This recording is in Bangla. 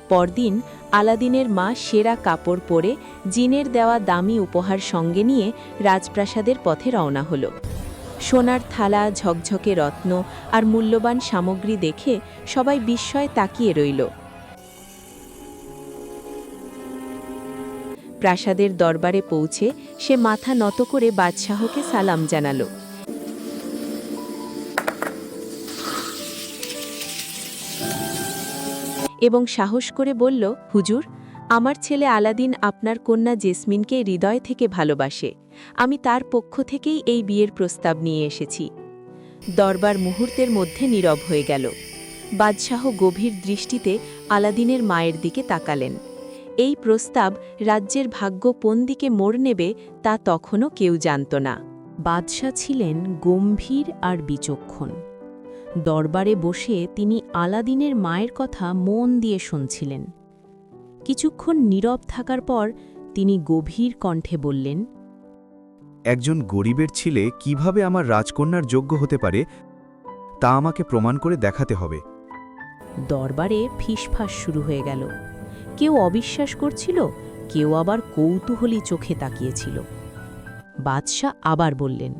পরদিন আলাদিনের মা সেরা কাপড় পরে জিনের দেওয়া দামি উপহার সঙ্গে নিয়ে রাজপ্রাসাদের পথে রওনা হল। সোনার থালা, ঝকঝকে রত্ন আর মূল্যবান সামগ্রী দেখে সবাই বিস্ময়ে তাকিয়ে রইল। প্রাসাদের দরবারে পৌঁছে সে মাথা নত করে বাদশাহকে সালাম জানাল। এবং সাহস করে বলল, হুজুর, আমার ছেলে আলাদিন আপনার কন্যা জেসমিনকে হৃদয় থেকে ভালোবাসে। আমি তার পক্ষ থেকেই এই বিয়ের প্রস্তাব নিয়ে এসেছি। দরবার মুহূর্তের মধ্যে নীরব হয়ে গেল। বাদশাহ গভীর দৃষ্টিতে আলাদিনের মায়ের দিকে তাকালেন। এই প্রস্তাব রাজ্যের ভাগ্য কোন দিকে মোড় নেবে তা তখনও কেউ জানত না। বাদশাহ ছিলেন গম্ভীর আর বিচক্ষণ। দরবারে বসে তিনি আলাদিনের মায়ের কথা মন দিয়ে শুনছিলেন। কিছুক্ষণ নীরব থাকার পর তিনি গভীর কণ্ঠে বললেন, একজন গরিবের ছেলে কিভাবে আমার রাজকন্যার যোগ্য হতে পারে তা আমাকে প্রমাণ করে দেখাতে হবে। দরবারে ফিসফাস শুরু হয়ে গেল। কেউ অবিশ্বাস করছিল, কেউ আবার কৌতূহলী চোখে তাকিয়েছিল। বাদশাহ আবার বললেন,